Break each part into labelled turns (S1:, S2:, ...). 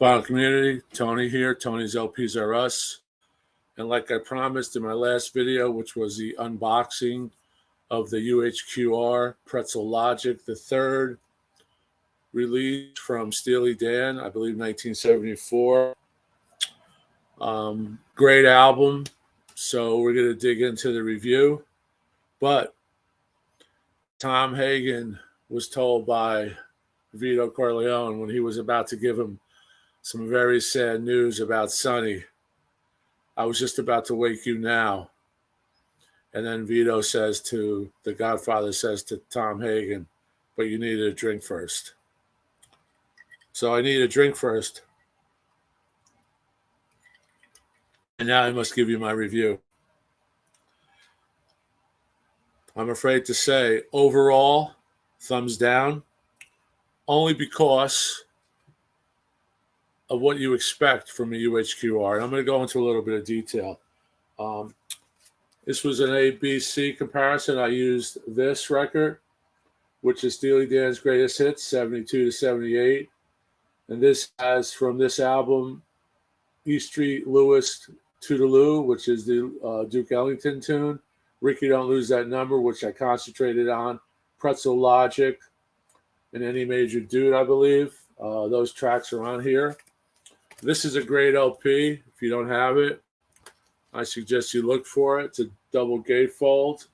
S1: Final community, Tony here. Tony's LPs are us. And like I promised in my last video, which was the unboxing of the UHQR Pretzel Logic, the third release from Steely Dan, I believe 1974. Great album. So we're going to dig into the review. But Tom Hagen was told by Vito Corleone when he was about to give him some very sad news about Sonny, "I was just about to wake you now." And then Vito says to, the Godfather says to Tom Hagen, "But you needed a drink first." So I need a drink first. And now I must give you my review. I'm afraid to say, overall, thumbs down, only because of what you expect from a UHQR. And I'm going to go into a little bit of detail. This was an A-B-C comparison. I used this record, which is Steely Dan's greatest hits, 72 to 78. And this has, from this album, E Street Louis Toodaloo, which is the Duke Ellington tune. Ricky Don't Lose That Number, which I concentrated on. Pretzel Logic, and Any Major Dude, I believe. Those tracks are on here. This is a great LP. If you don't have it, I suggest you look for it. It's a double gatefold.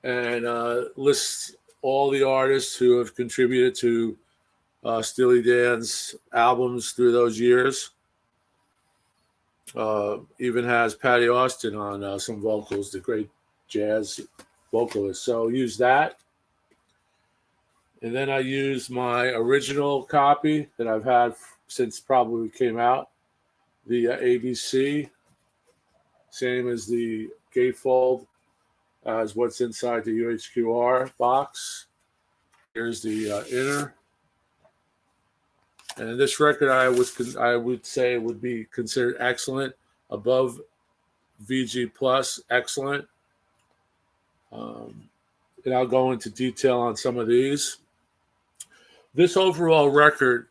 S1: And lists all the artists who have contributed to Steely Dan's albums through those years. Even has Patty Austin on some vocals, the great jazz vocalist. So use that. And then I use my original copy that I've had since probably came out, the ABC, same as the gatefold as what's inside the UHQR box. Here's the inner. And this record I would say would be considered excellent, above VG Plus, excellent. And I'll go into detail on some of these. This overall record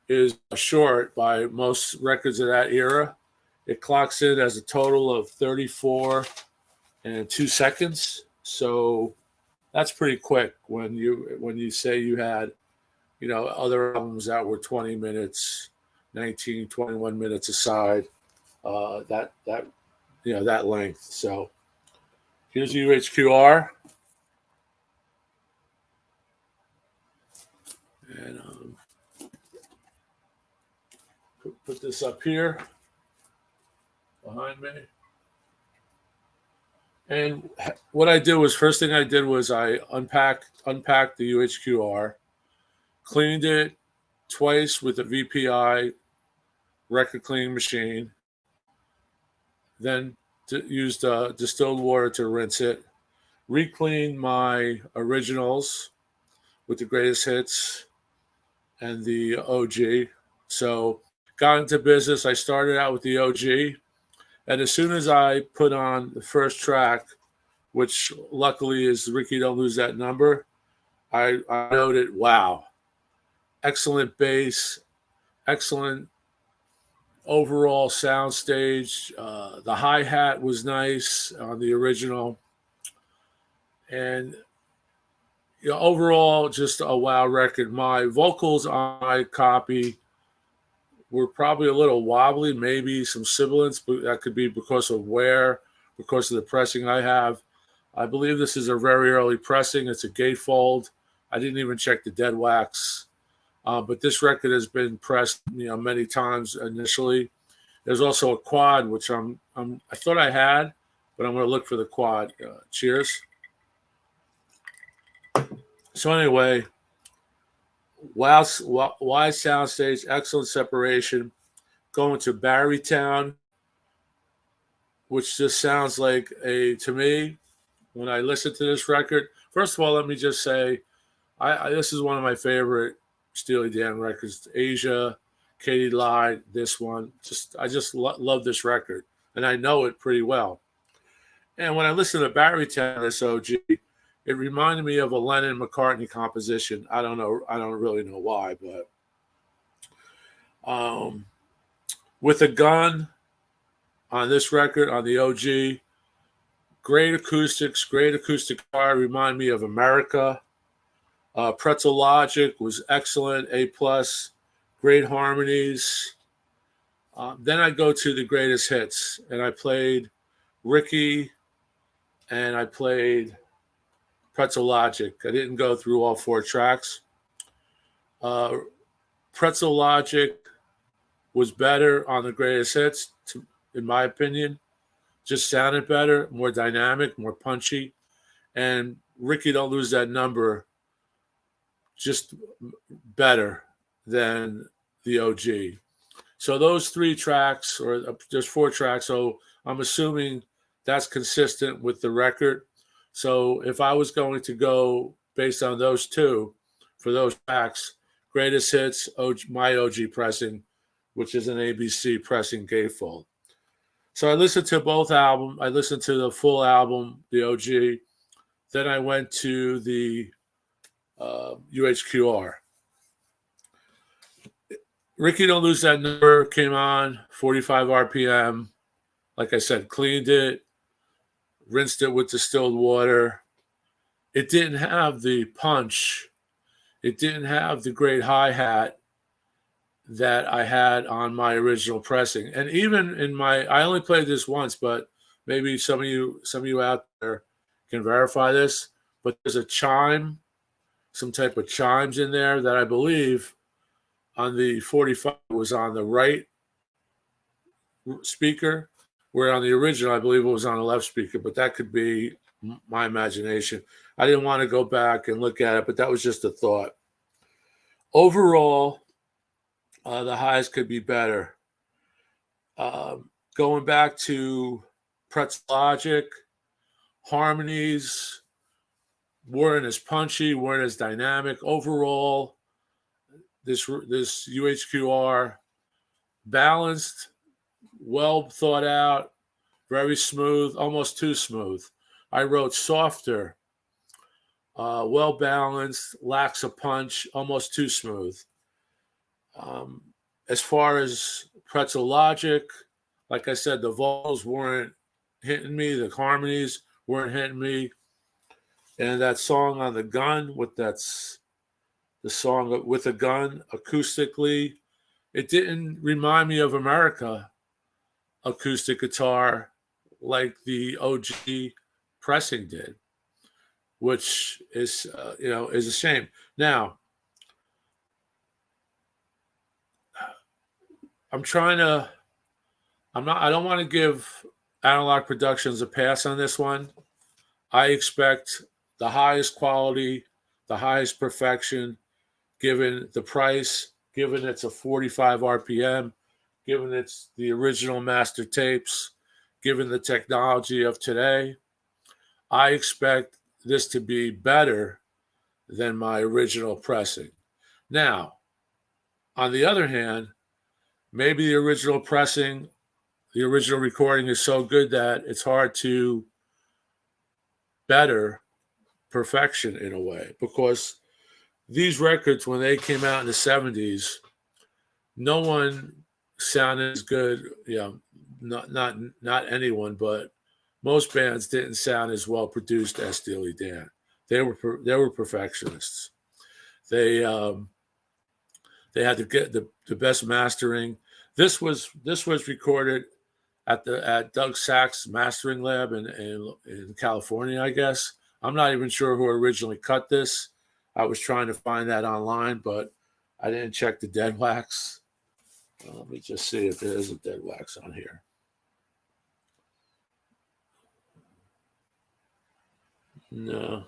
S1: is short by most records of that era. It clocks in as a total of 34 and 2 seconds. So that's pretty quick when you say you had, other albums that were 20 minutes, 19, 21 minutes aside, that length. So here's UHQR. And put this up here behind me. And what I did was, first thing I did was I unpacked the UHQR, cleaned it twice with a VPI record cleaning machine, then used distilled water to rinse it, re-cleaned my originals with the greatest hits and the OG. So got into business. I started out with the OG. And as soon as I put on the first track, which luckily is Ricky Don't Lose That Number, I noted, wow, excellent bass, excellent overall sound stage. The hi-hat was nice on the original. And overall, just a wow record. My vocals on my copy were probably a little wobbly, maybe some sibilance, but that could be because of the pressing I have. I believe this is a very early pressing. It's a gatefold. I didn't even check the dead wax. But this record has been pressed, many times initially. There's also a quad, which I thought I had, but I'm going to look for the quad. Cheers. So anyway, wide soundstage, excellent separation. Going to Barrytown, which just sounds like to me, when I listen to this record, first of all, let me just say, this is one of my favorite Steely Dan records. Asia, Katie Lied, this one. I just love this record, and I know it pretty well. And when I listen to Barrytown, this OG, it reminded me of a Lennon-McCartney composition. I don't know. I don't really know why, but Um, with a Gun on this record, on the OG, great acoustics, great acoustic guitar, remind me of America. Pretzel Logic was excellent, A plus, great harmonies. Then I go to the greatest hits, and I played Ricky, and I played Pretzel Logic. I didn't go through all 4 tracks. Uh, Pretzel Logic was better on the greatest hits, in my opinion. Just sounded better, more dynamic, more punchy. And Ricky Don't Lose That Number, just better than the OG. So those 3 tracks, or there's 4 tracks, so I'm assuming that's consistent with the record. So if I was going to go based on those 2 for those tracks, greatest hits, my OG pressing, which is an ABC pressing gatefold. So I listened to both albums. I listened to the full album, the OG. Then I went to the UHQR. Ricky Don't Lose That Number came on, 45 RPM. Like I said, cleaned it, rinsed it with distilled water. It didn't have the punch. It didn't have the great hi-hat that I had on my original pressing. And even in I only played this once, but maybe some of you out there can verify this, but there's a chime, some type of chimes in there that I believe on the 45 was on the right speaker, where on the original, I believe it was on the left speaker, but that could be my imagination. I didn't want to go back and look at it, but that was just a thought. Overall, the highs could be better. Going back to Pretzel Logic, harmonies weren't as punchy, weren't as dynamic. Overall, this UHQR balanced, well thought out, very smooth, almost too smooth. I wrote softer, well balanced, lacks a punch, almost too smooth. As far as Pretzel Logic, like I said, the vocals weren't hitting me, the harmonies weren't hitting me. And that song on the Gun, that's the song with a Gun, acoustically, it didn't remind me of America acoustic guitar like the OG pressing did, which is is a shame. Now, I don't want to give Analog Productions a pass on this one. I expect the highest quality, the highest perfection, given the price, given it's a 45 RPM, given it's the original master tapes, given the technology of today. I expect this to be better than my original pressing. Now, on the other hand, maybe the original pressing, the original recording is so good that it's hard to better perfection in a way, because these records, when they came out in the 70s, no one sounded as good, not anyone, but most bands didn't sound as well produced as Steely Dan. They were perfectionists. They had to get the best mastering. This was recorded at Doug Sack's mastering lab in California, I guess. I'm not even sure who originally cut this. I was trying to find that online, but I didn't check the dead wax. Let me just see if there is a dead wax on here. No.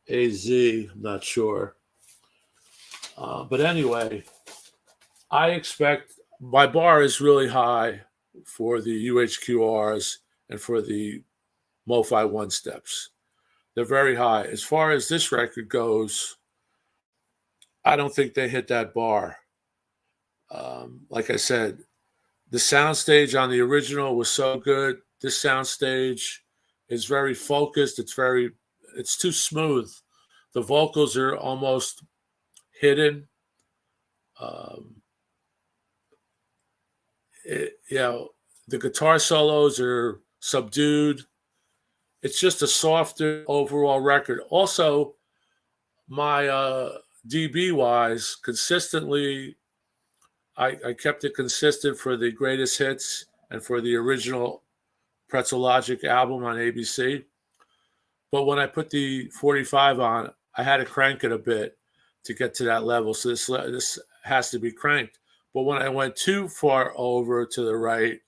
S1: AZ, I'm not sure. But anyway, I expect my bar is really high for the UHQR'S and for the MoFi one steps. They're very high. As far as this record goes, I don't think they hit that bar. Like I said, the soundstage on the original was so good. This soundstage is very focused. It's too smooth. The vocals are almost hidden. The guitar solos are subdued. It's just a softer overall record. Also, my dB wise, consistently, I kept it consistent for the greatest hits and for the original Pretzel Logic album on ABC. But when I put the 45 on, I had to crank it a bit to get to that level. So this has to be cranked. But when I went too far over to the right,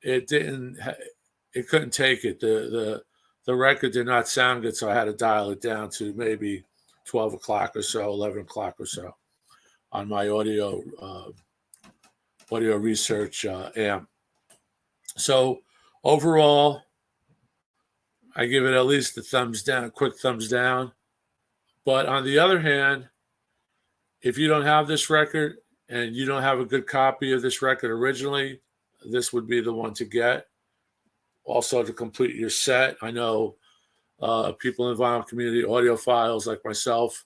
S1: it couldn't take it. The record did not sound good, so I had to dial it down to maybe 12 o'clock or so, 11 o'clock or so on my audio research amp. So overall, I give it at least a thumbs down, a quick thumbs down. But on the other hand, if you don't have this record and you don't have a good copy of this record originally, this would be the one to get. Also, to complete your set, I know people in the vinyl community, audiophiles like myself,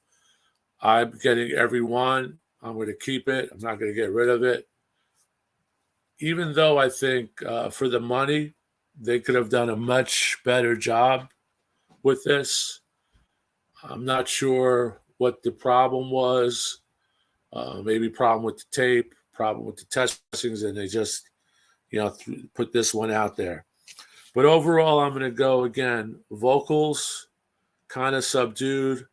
S1: I'm getting every one. I'm going to keep it. I'm not going to get rid of it. Even though I think for the money, they could have done a much better job with this. I'm not sure what the problem was. Maybe problem with the tape, problem with the testings, and they just, put this one out there. But overall, I'm going to go again. Vocals, kind of subdued.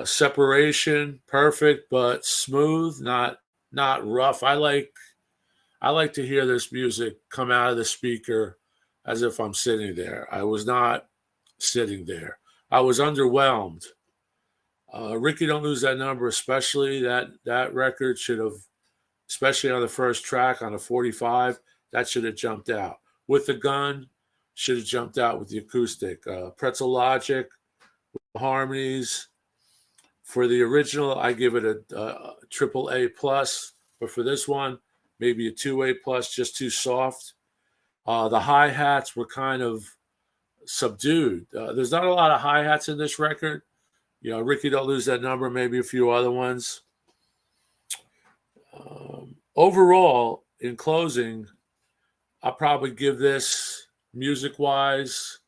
S1: Separation, perfect, but smooth, not rough. I like to hear this music come out of the speaker as if I'm sitting there. I was not sitting there. I was underwhelmed. Ricky Don't Lose That Number, especially that record should have, especially on the first track on the 45, that should have jumped out. With the gun, should have jumped out with the acoustic. Pretzel Logic, harmonies. For the original, I give it a triple A plus, but for this one, maybe a 2A plus, just too soft. The hi-hats were kind of subdued. There's not a lot of hi-hats in this record. Ricky Don't Lose That Number, maybe a few other ones. Overall, in closing, I'll probably give this music-wise,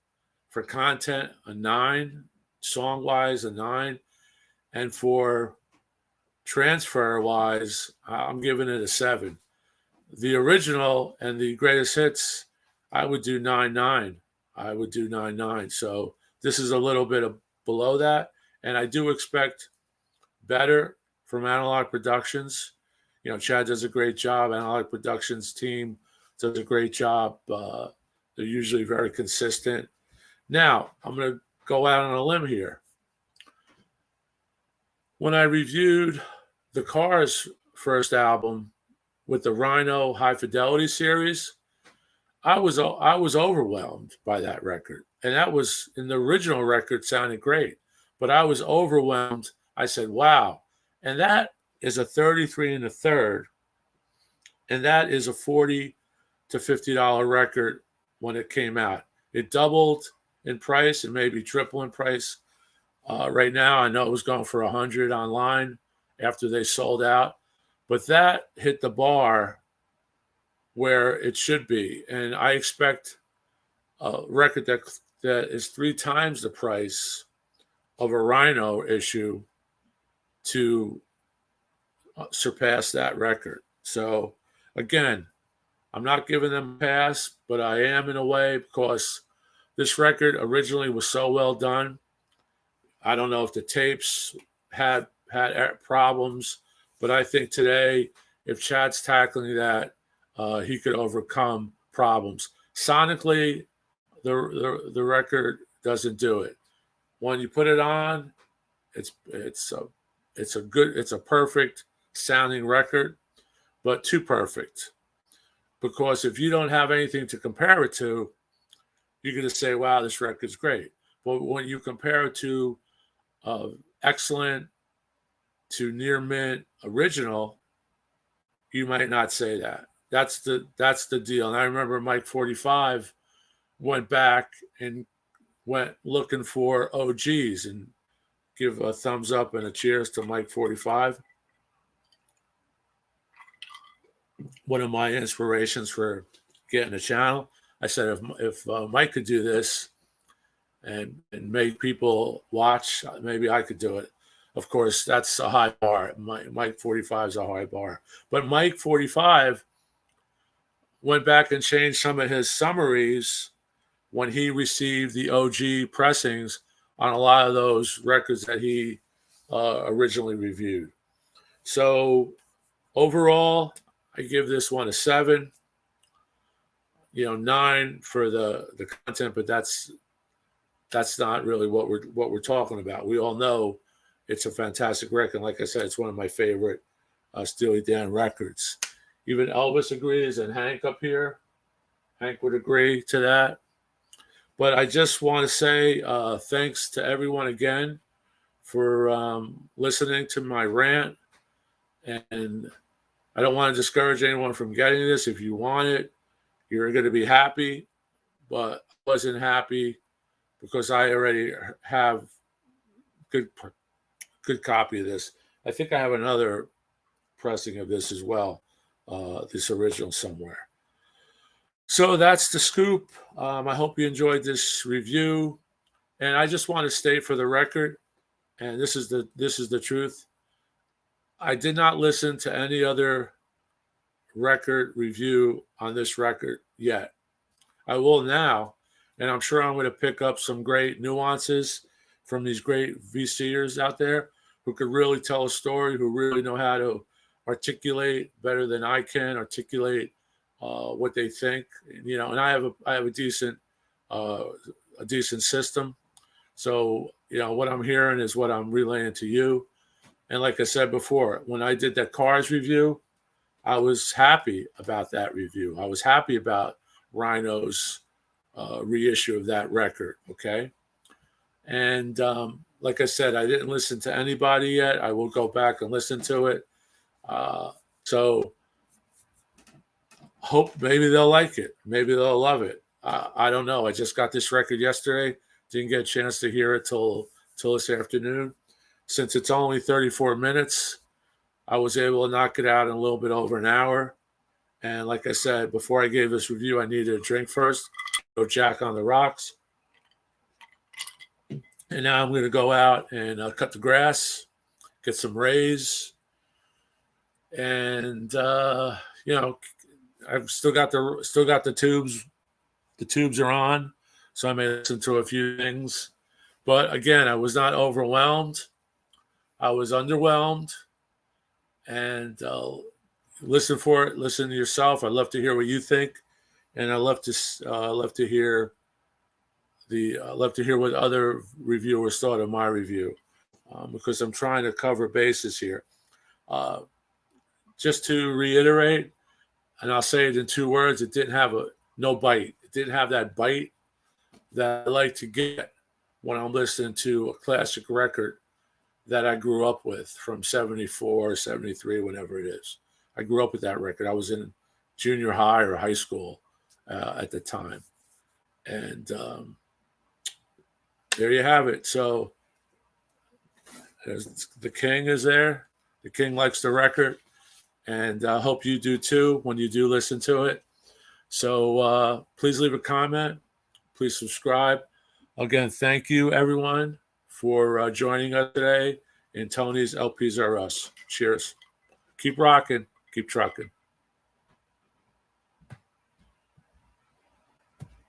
S1: for content, a 9, song-wise, a 9, and for transfer-wise, I'm giving it a 7. The original and the greatest hits, I would do 9.9. I would do 9.9. So this is a little bit below that, and I do expect better from Analog Productions. Chad does a great job. Analog Productions team does a great job. They're usually very consistent. Now, I'm going to go out on a limb here. When I reviewed the Cars' first album with the Rhino High Fidelity series, I was overwhelmed by that record. And that was, in the original record, sounded great. But I was overwhelmed. I said, wow. And that is a 33 1/3. And that is a $40 to $50 record when it came out. It doubled in price and maybe triple in price. Right now, I know it was going for $100 online after they sold out. But that hit the bar where it should be. And I expect a record that is 3 times the price of a Rhino issue to surpass that record. So, again, I'm not giving them a pass, but I am in a way because this record originally was so well done. I don't know if the tapes had problems, but I think today, if Chad's tackling that, he could overcome problems. Sonically, the record doesn't do it. When you put it on, it's a perfect sounding record, but too perfect. Because if you don't have anything to compare it to, you're going to say, wow, this record's great. But when you compare it to excellent to near mint original, you might not say that. That's the deal. And I remember Mike 45 went back and went looking for OGs, and give a thumbs up and a cheers to Mike 45. One of my inspirations for getting a channel. I said, if Mike could do this and make people watch, maybe I could do it. Of course, that's a high bar. Mike 45 is a high bar. But Mike 45 went back and changed some of his summaries when he received the OG pressings on a lot of those records that he originally reviewed. So overall, I give this one a 7. 9 for the content, but that's not really what we're talking about. We all know it's a fantastic record. Like I said, it's one of my favorite Steely Dan records. Even Elvis agrees, and Hank up here, Hank would agree to that. But I just want to say thanks to everyone again for listening to my rant. And I don't want to discourage anyone from getting this. If you want it, you're going to be happy. But I wasn't happy because I already have good copy of this. I think I have another pressing of this as well, this original somewhere. So that's the scoop. I hope you enjoyed this review. And I just want to state for the record, and this is the truth, I did not listen to any other record review on this record yet. I will now, and I'm sure I'm going to pick up some great nuances from these great VCers out there who could really tell a story, who really know how to articulate better than I can articulate what they think. And I have a decent system. So what I'm hearing is what I'm relaying to you. And like I said before, when I did that Cars review, I was happy about that review. I was happy about Rhino's reissue of that record. Okay. And like I said, I didn't listen to anybody yet. I will go back and listen to it. So hope maybe they'll like it. Maybe they'll love it. I don't know. I just got this record yesterday. Didn't get a chance to hear it till this afternoon. Since it's only 34 minutes, I was able to knock it out in a little bit over an hour. And like I said, before I gave this review, I needed a drink first. Go Jack on the Rocks. And now I'm going to go out and cut the grass, get some rays. And, I've still got the tubes. The tubes are on. So I may listen to a few things. But again, I was not overwhelmed. I was underwhelmed. And listen for it. Listen to yourself. I'd love to hear what you think. And I love to hear what other reviewers thought of my review, because I'm trying to cover bases here. Just to reiterate, and I'll say it in 2 words: it didn't have no bite. It didn't have that bite that I like to get when I'm listening to a classic record that I grew up with from 74, 73, whenever it is. I grew up with that record. I was in junior high or high school at the time. And there you have it. So the King is there. The King likes the record. And I hope you do too when you do listen to it. So please leave a comment. Please subscribe. Again, thank you, everyone, for joining us today in Tony's LPs R Us. Cheers. Keep rocking. Keep trucking.